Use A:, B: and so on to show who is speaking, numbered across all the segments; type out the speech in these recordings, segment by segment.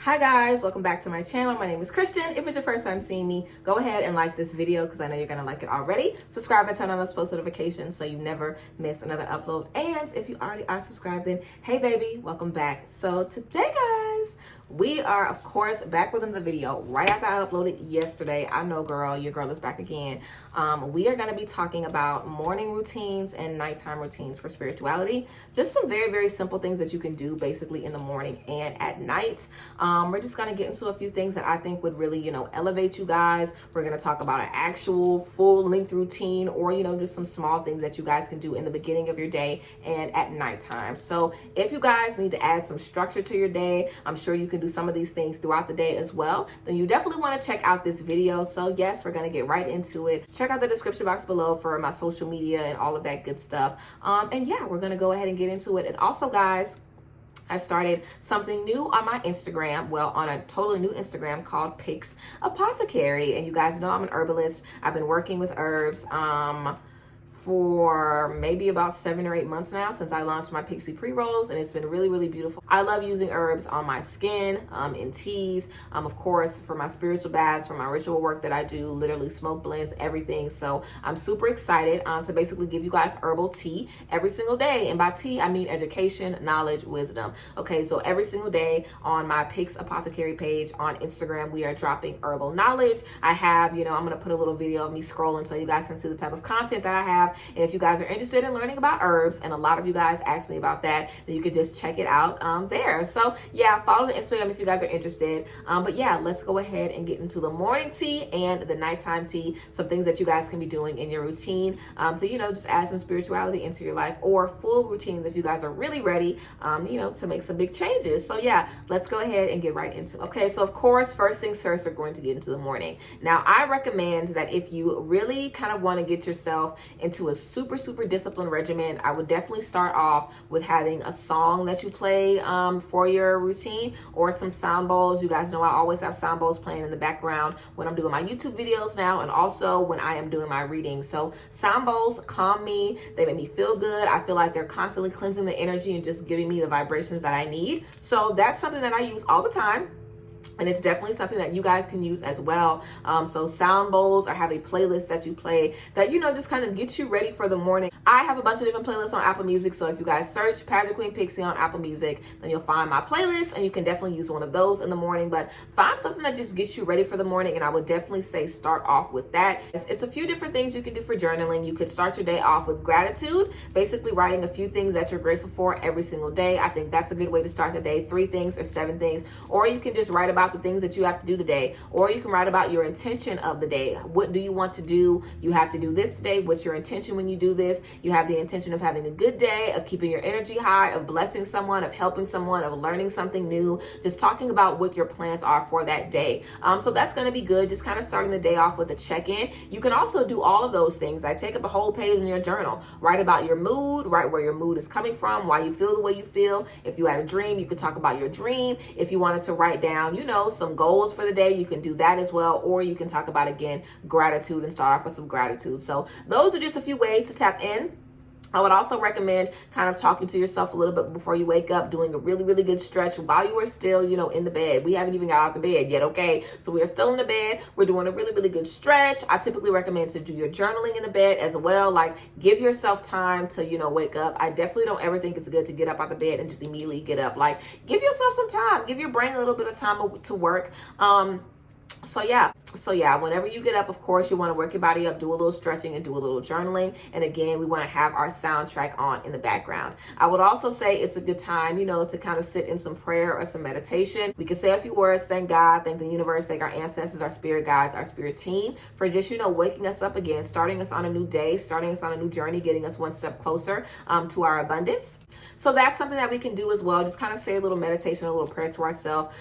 A: Hi guys, welcome back to my channel. My name is Christian. If it's your first time seeing me, go ahead and like this video because I know you're gonna like it already. Subscribe and turn on those post notifications so you never miss another upload. And if you already are subscribed, then hey baby, welcome back. So today guys, we are of course back with another video right after I uploaded yesterday. I know girl, your girl is back again. We are gonna be talking about morning routines and nighttime routines for spirituality. Just some very, very simple things that you can do basically in the morning and at night. We're just gonna get into a few things that I think would really, elevate you guys. We're gonna talk about an actual full length routine or, just some small things that you guys can do in the beginning of your day and at nighttime. So if you guys need to add some structure to your day, I'm sure you can do some of these things throughout the day as well, then you definitely wanna check out this video. So yes, we're gonna get right into it. Check out the description box below for my social media and all of that good stuff. And yeah, we're gonna go ahead and get into it. And also guys, I've started something new on my Instagram, well, on a totally new Instagram called Pixie Apothecary. And you guys know I'm an herbalist. I've been working with herbs for maybe about 7 or 8 months now since I launched my Pixie pre-rolls, and it's been really, really beautiful. I love using herbs on my skin, in teas, of course, for my spiritual baths, for my ritual work that I do, literally smoke blends, everything. So I'm super excited to basically give you guys herbal tea every single day. And by tea, I mean education, knowledge, wisdom. Okay, so every single day on my Pixie Apothecary page on Instagram, we are dropping herbal knowledge. I have, I'm gonna put a little video of me scrolling so you guys can see the type of content that I have. And if you guys are interested in learning about herbs, and a lot of you guys asked me about that, then you could just check it out there. So yeah, follow the Instagram if you guys are interested. But yeah, let's go ahead and get into the morning tea and the nighttime tea. Some things that you guys can be doing in your routine to, just add some spirituality into your life, or full routines if you guys are really ready, to make some big changes. So yeah, let's go ahead and get right into it. Okay, so of course, first things first, we're going to get into the morning. Now, I recommend that if you really kind of want to get yourself into a super, super disciplined regimen, I would definitely start off with having a song that you play for your routine, or some sound bowls. You guys know I always have sound bowls playing in the background when I'm doing my YouTube videos now, and also when I am doing my readings. So sound bowls calm me. They make me feel good. I feel like they're constantly cleansing the energy and just giving me the vibrations that I need. So that's something that I use all the time. And it's definitely something that you guys can use as well. So sound bowls, or have a playlist that you play that, just kind of gets you ready for the morning. I have a bunch of different playlists on Apple Music. So if you guys search Pageant Queen Pixie on Apple Music, then you'll find my playlist, and you can definitely use one of those in the morning. But find something that just gets you ready for the morning. And I would definitely say start off with that. It's a few different things you can do for journaling. You could start your day off with gratitude, basically writing a few things that you're grateful for every single day. I think that's a good way to start the day. 3 things or 7 things. Or you can just write about the things that you have to do today, or you can write about your intention of the day. What do you want to do? You have to do this today. What's your intention when you do this? You have the intention of having a good day, of keeping your energy high, of blessing someone, of helping someone, of learning something new, just talking about what your plans are for that day. So that's going to be good, just kind of starting the day off with a check-in. You can also do all of those things. Like take up a whole page in your journal, write about your mood, write where your mood is coming from, why you feel the way you feel. If you had a dream, you could talk about your dream. If you wanted to write down, some goals for the day, you can do that as well. Or you can talk about, again, gratitude, and start off with some gratitude. So those are just a few ways to tap in. I would also recommend kind of talking to yourself a little bit before you wake up, doing a really, really good stretch while you are still, in the bed. We haven't even got out the bed yet, okay? So we are still in the bed. We're doing a really, really good stretch. I typically recommend to do your journaling in the bed as well. Like, give yourself time to, wake up. I definitely don't ever think it's good to get up out the bed and just immediately get up. Like, give yourself some time. Give your brain a little bit of time to work. So yeah, whenever you get up, of course, you want to work your body up, do a little stretching, and do a little journaling. And again, we want to have our soundtrack on in the background. I would also say it's a good time, to kind of sit in some prayer or some meditation. We can say a few words, thank God, thank the universe, thank our ancestors, our spirit guides, our spirit team for just, waking us up again, starting us on a new day, starting us on a new journey, getting us one step closer to our abundance. So that's something that we can do as well. Just kind of say a little meditation, a little prayer to ourselves.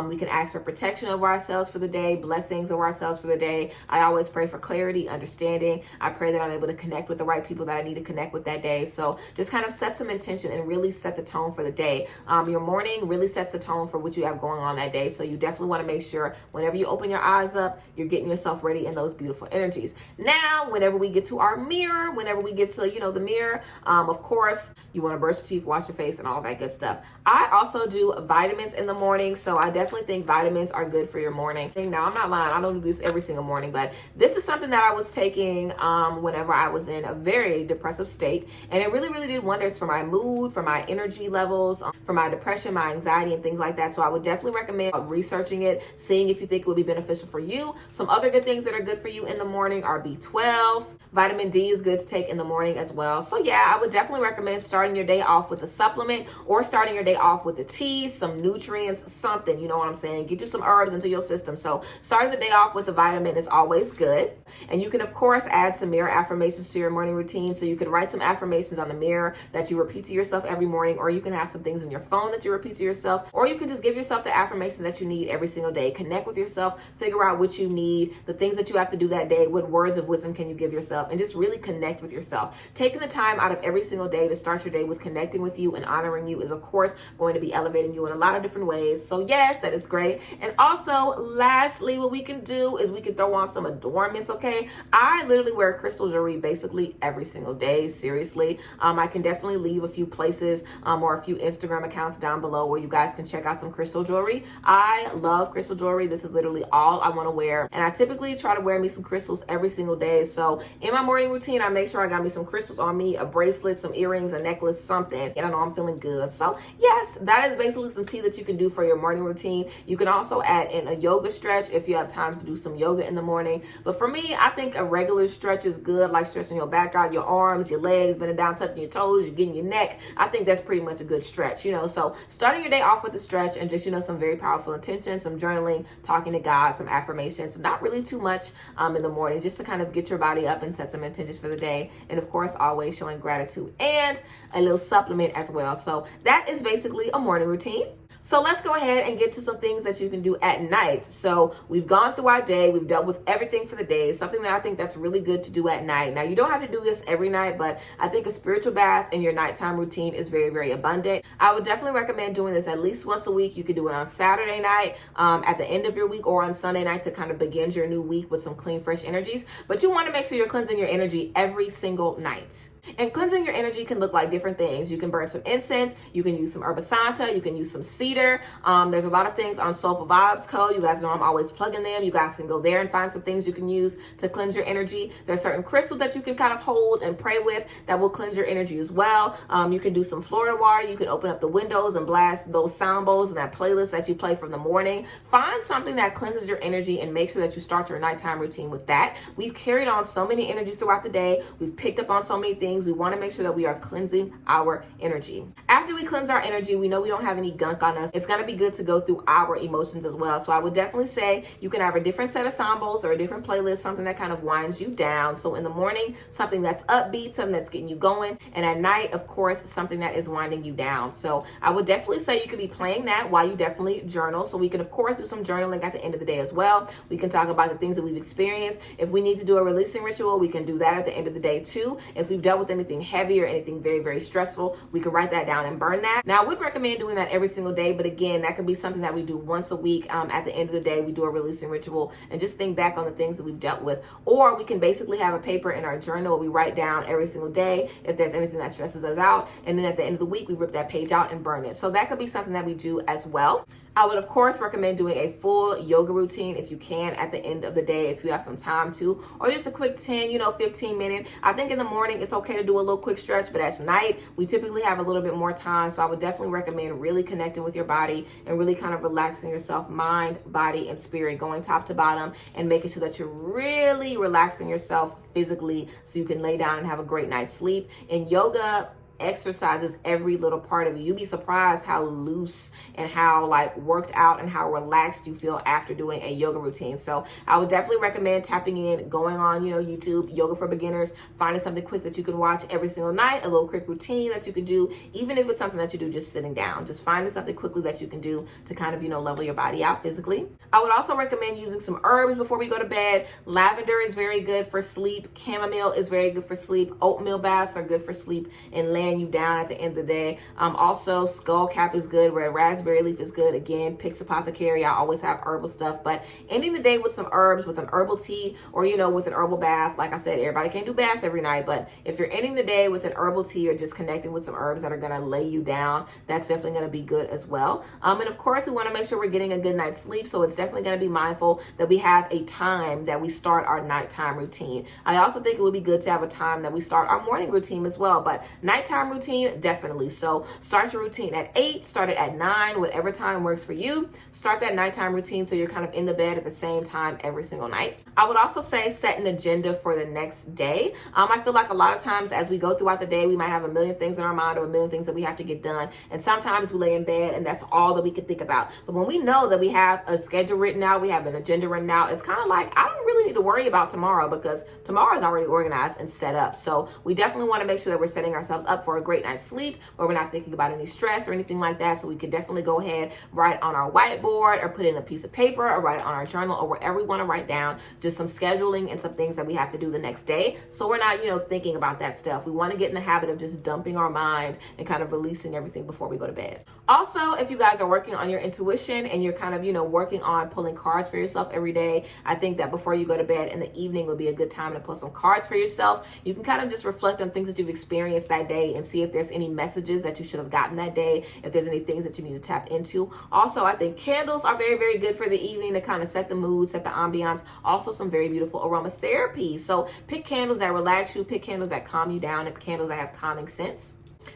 A: We can ask for protection over ourselves for the day, blessings over over ourselves for the day. I always pray for clarity, understanding. I pray that I'm able to connect with the right people that I need to connect with that day. So just kind of set some intention and really set the tone for the day. Your morning really sets the tone for what you have going on that day. So you definitely want to make sure whenever you open your eyes up, you're getting yourself ready in those beautiful energies. Now, whenever we get to our mirror, whenever we get to, the mirror, of course, you want to brush your teeth, wash your face, and all that good stuff. I also do vitamins in the morning. So I definitely think vitamins are good for your morning. Now, I'm not lying. I don't do this every single morning, but this is something that I was taking whenever I was in a very depressive state. And it really, really did wonders for my mood, for my energy levels, for my depression, my anxiety, and things like that. So I would definitely recommend researching it, seeing if you think it would be beneficial for you. Some other good things that are good for you in the morning are B12. Vitamin D is good to take in the morning as well. So yeah, I would definitely recommend starting your day off with a supplement or starting your day off with a tea, some nutrients, something, you know what I'm saying? Get you some herbs into your system. So starting the day off with a vitamin is always good. And you can, of course, add some mirror affirmations to your morning routine. So you can write some affirmations on the mirror that you repeat to yourself every morning, or you can have some things in your phone that you repeat to yourself, or you can just give yourself the affirmations that you need every single day. Connect with yourself, figure out what you need, the things that you have to do that day, what words of wisdom can you give yourself, and just really connect with yourself. Taking the time out of every single day to start your day with connecting with you and honoring you is, of course, going to be elevating you in a lot of different ways. So yes, that is great. And also, lastly, what we can do is we can throw on some adornments, okay? I literally wear crystal jewelry basically every single day, seriously. I can definitely leave a few places or a few Instagram accounts down below where you guys can check out some crystal jewelry. I love crystal jewelry. This is literally all I want to wear. And I typically try to wear me some crystals every single day. So in my morning routine, I make sure I got me some crystals on me, a bracelet, some earrings, a necklace, something. And I know I'm feeling good. So yes, that is basically some tea that you can do for your morning routine. You can also add in a yoga stretch if you have time to do some yoga in the morning. But for me, I think a regular stretch is good, like stretching your back out, your arms, your legs, bending down, touching your toes, you're getting your neck. I think that's pretty much a good stretch, So starting your day off with a stretch and just, some very powerful intentions, some journaling, talking to God, some affirmations, not really too much in the morning, just to kind of get your body up and set some intentions for the day. And of course, always showing gratitude and a little supplement as well. So that is basically a morning routine. So let's go ahead and get to some things that you can do at night. So we've gone through our day. We've dealt with everything for the day. Something that I think that's really good to do at night. Now, you don't have to do this every night, but I think a spiritual bath in your nighttime routine is very, very abundant. I would definitely recommend doing this at least once a week. You could do it on Saturday night, at the end of your week, or on Sunday night to kind of begin your new week with some clean, fresh energies. But you want to make sure you're cleansing your energy every single night. And cleansing your energy can look like different things. You can burn some incense. You can use some herbalism. You can use some cedar. There's a lot of things on Soulful Vibes Co. You guys know I'm always plugging them. You guys can go there and find some things you can use to cleanse your energy. There's certain crystals that you can kind of hold and pray with that will cleanse your energy as well. You can do some Florida water. You can open up the windows and blast those sound bowls and that playlist that you play from the morning. Find something that cleanses your energy and make sure that you start your nighttime routine with that. We've carried on so many energies throughout the day. We've picked up on so many things. We want to make sure that we are cleansing our energy. After we cleanse our energy, we know we don't have any gunk on us. It's going to be good to go through our emotions as well. So I would definitely say you can have a different set of symbols or a different playlist, something that kind of winds you down. So in the morning, something that's upbeat, something that's getting you going. And at night, of course, something that is winding you down. So I would definitely say you could be playing that while you definitely journal. So we can, of course, do some journaling at the end of the day as well. We can talk about the things that we've experienced. If we need to do a releasing ritual, we can do that at the end of the day too. If we've dealt with anything heavy or anything very, very stressful, we can write that down and burn that. Now, I would recommend doing that every single day, but again, that could be something that we do once a week. At the end of the day, we do a releasing ritual and just think back on the things that we've dealt with. Or we can basically have a paper in our journal where we write down every single day if there's anything that stresses us out. And then at the end of the week, we rip that page out and burn it. So that could be something that we do as well. I would, of course, recommend doing a full yoga routine if you can at the end of the day, if you have some time to, or just a quick 10, 15 minute. I think in the morning, it's okay to do a little quick stretch, but at night, we typically have a little bit more time. So I would definitely recommend really connecting with your body and really kind of relaxing yourself, mind, body, and spirit, going top to bottom and making sure that you're really relaxing yourself physically so you can lay down and have a great night's sleep. In yoga exercises every little part of you. You'd be surprised how loose and how like worked out and how relaxed you feel after doing a yoga routine. So I would definitely recommend tapping in, going on, YouTube, yoga for beginners, finding something quick that you can watch every single night, a little quick routine that you can do, even if it's something that you do just sitting down, just finding something quickly that you can do to kind of, level your body out physically. I would also recommend using some herbs before we go to bed. Lavender is very good for sleep. Chamomile is very good for sleep. Oatmeal baths are good for sleep and laying you down at the end of the day. Also, skullcap is good. Red raspberry leaf is good. Again, Pixie apothecary. I always have herbal stuff, but ending the day with some herbs, with an herbal tea, or with an herbal bath. Like I said, everybody can't do baths every night, but if you're ending the day with an herbal tea or just connecting with some herbs that are going to lay you down, that's definitely going to be good as well. And of course, we want to make sure we're getting a good night's sleep, so it's definitely going to be mindful that we have a time that we start our nighttime routine. I also think it would be good to have a time that we start our morning routine as well, but nighttime routine, definitely. So start your routine at 8, start it at 9, whatever time works for you. Start that nighttime routine so you're kind of in the bed at the same time every single night. I would also say set an agenda for the next day. I feel like a lot of times as we go throughout the day, we might have a million things in our mind or a million things that we have to get done. And sometimes we lay in bed and that's all that we can think about. But when we know that we have a schedule written out, we have an agenda written out, it's kind of like, I don't really need to worry about tomorrow because tomorrow is already organized and set up. So we definitely want to make sure that we're setting ourselves up for a great night's sleep, where we're not thinking about any stress or anything like that. So we can definitely go ahead, write on our whiteboard or put in a piece of paper or write it on our journal or wherever we want to write down just some scheduling and some things that we have to do the next day. So we're not, thinking about that stuff. We want to get in the habit of just dumping our mind and kind of releasing everything before we go to bed. Also, if you guys are working on your intuition and you're kind of, working on pulling cards for yourself every day, I think that before you go to bed in the evening would be a good time to pull some cards for yourself. You can kind of just reflect on things that you've experienced that day and see if there's any messages that you should have gotten that day, if there's any things that you need to tap into. Also, I think candles are very, very good for the evening to kind of set the mood, set the ambiance. Also, some very beautiful aromatherapy. So pick candles that relax you, pick candles that calm you down, and candles that have calming scents.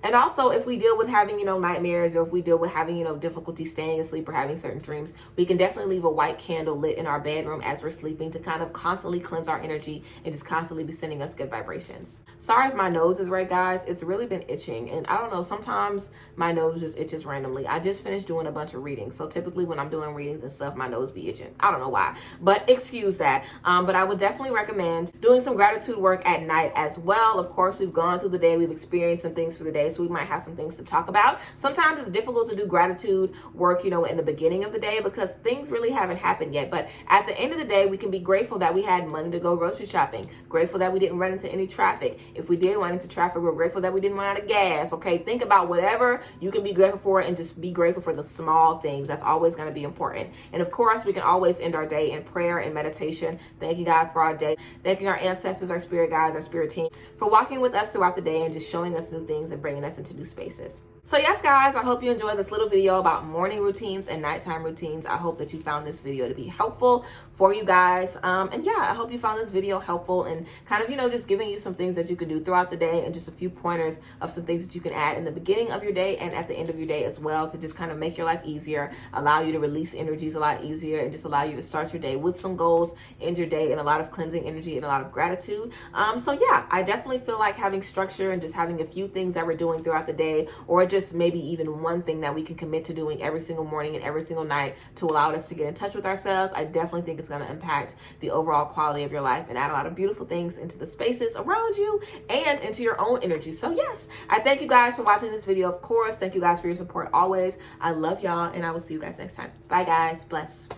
A: And also, if we deal with having, nightmares, or if we deal with having, difficulty staying asleep or having certain dreams, we can definitely leave a white candle lit in our bedroom as we're sleeping to kind of constantly cleanse our energy and just constantly be sending us good vibrations. Sorry if my nose is red, guys. It's really been itching. And I don't know, sometimes my nose just itches randomly. I just finished doing a bunch of readings. So typically when I'm doing readings and stuff, my nose be itching. I don't know why, but excuse that. But I would definitely recommend doing some gratitude work at night as well. Of course, we've gone through the day, we've experienced some things for the day, so we might have some things to talk about. Sometimes it's difficult to do gratitude work, in the beginning of the day because things really haven't happened yet. But at the end of the day, we can be grateful that we had money to go grocery shopping, grateful that we didn't run into any traffic. If we did run into traffic, we're grateful that we didn't run out of gas. Okay, think about whatever you can be grateful for and just be grateful for the small things. That's always going to be important. And of course, we can always end our day in prayer and meditation, thanking God for our day, thanking our ancestors, our spirit guides, our spirit team for walking with us throughout the day and just showing us new things and bringing us into new spaces. So yes, guys, I hope you enjoyed this little video about morning routines and nighttime routines. I hope that you found this video to be helpful for you guys. And yeah, I hope you found this video helpful and kind of, just giving you some things that you can do throughout the day and just a few pointers of some things that you can add in the beginning of your day and at the end of your day as well to just kind of make your life easier, allow you to release energies a lot easier, and just allow you to start your day with some goals, end your day in a lot of cleansing energy and a lot of gratitude. So yeah, I definitely feel like having structure and just having a few things that we're doing throughout the day, or just maybe even one thing that we can commit to doing every single morning and every single night to allow us to get in touch with ourselves, I definitely think it's going to impact the overall quality of your life and add a lot of beautiful things into the spaces around you and into your own energy. So yes, I thank you guys for watching this video. Of course, thank you guys for your support always. I love y'all, and I will see you guys next time. Bye guys. Bless.